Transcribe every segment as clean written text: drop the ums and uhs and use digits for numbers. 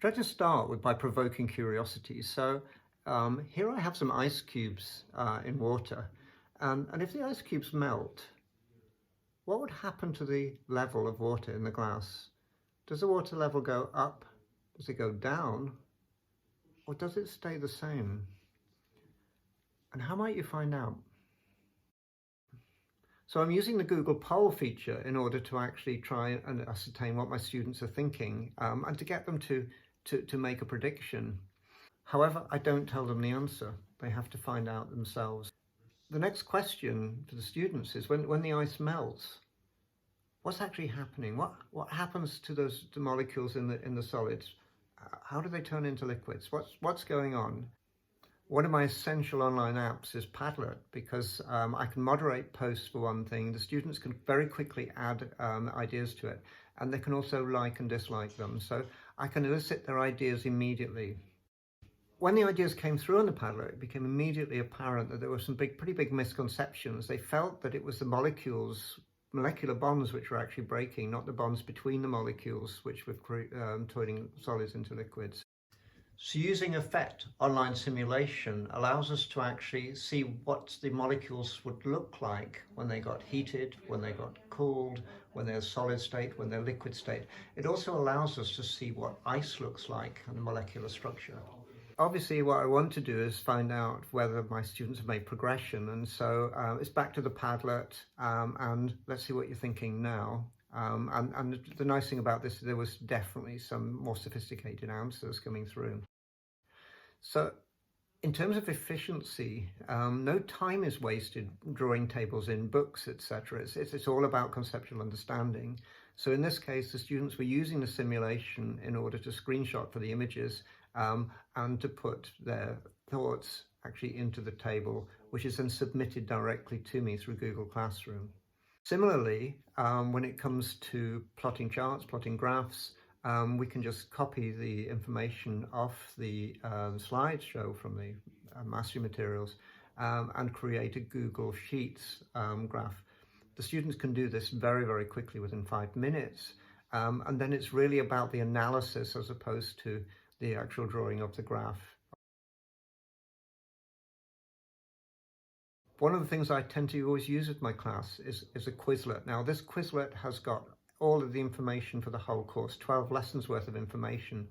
Try to start by provoking curiosity. So here I have some ice cubes in water, and if the ice cubes melt, what would happen to the level of water in the glass? Does the water level go up? Does it go down? Or does it stay the same? And how might you find out? So I'm using the Google poll feature in order to actually try and ascertain what my students are thinking and to get them to make a prediction. However, I don't tell them the answer. They have to find out themselves. The next question for the students is when the ice melts, what's actually happening? What happens to the molecules in the solids? How do they turn into liquids? What's going on? One of my essential online apps is Padlet because I can moderate posts for one thing. The students can very quickly add ideas to it, and they can also like and dislike them. So I can elicit their ideas immediately. When the ideas came through on the Padlet, it became immediately apparent that there were some pretty big misconceptions. They felt that it was the molecular bonds which were actually breaking, not the bonds between the molecules which were turning solids into liquids. So using a PhET online simulation allows us to actually see what the molecules would look like when they got heated, when they got cooled, when they're solid state, when they're liquid state. It also allows us to see what ice looks like and the molecular structure. Obviously, what I want to do is find out whether my students have made progression, and so it's back to the Padlet, and let's see what you're thinking now. And the nice thing about this, there was definitely some more sophisticated answers coming through. So in terms of efficiency, no time is wasted drawing tables in books, etc. It's all about conceptual understanding. So in this case, the students were using the simulation in order to screenshot for the images and to put their thoughts actually into the table, which is then submitted directly to me through Google Classroom. Similarly, when it comes to plotting charts, plotting graphs, we can just copy the information off the slideshow from the mastery materials and create a Google Sheets graph. The students can do this very quickly within 5 minutes, and then it's really about the analysis as opposed to the actual drawing of the graph. One of the things I tend to always use with my class is a Quizlet. Now this Quizlet has got all of the information for the whole course, 12 lessons worth of information.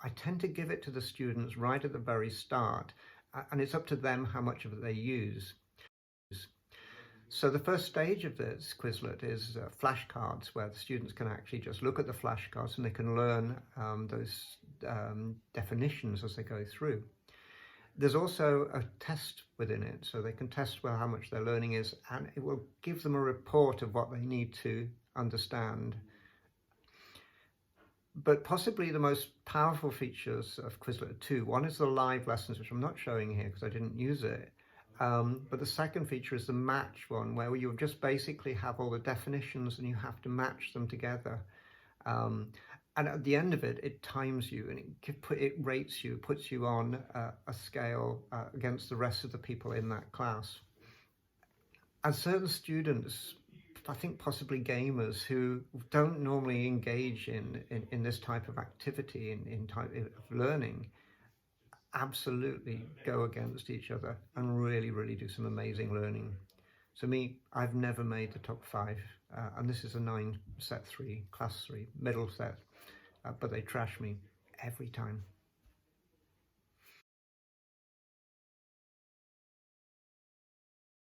I tend to give it to the students right at the very start, and it's up to them how much of it they use. So the first stage of this Quizlet is flashcards, where the students can actually just look at the flashcards and they can learn those definitions as they go through. There's also a test within it, so they can test how much their learning is, and it will give them a report of what they need to understand. But possibly the most powerful features of Quizlet 2, one is the live lessons, which I'm not showing here because I didn't use it. But the second feature is the match one, where you just basically have all the definitions and you have to match them together. And at the end of it, it times you and it rates you, puts you on a scale against the rest of the people in that class. And certain students, I think possibly gamers who don't normally engage in this type of activity, in type of learning, absolutely go against each other and really do some amazing learning. So me, I've never made the top 5, and this is a 9 set 3, class 3, middle set, but they trash me every time.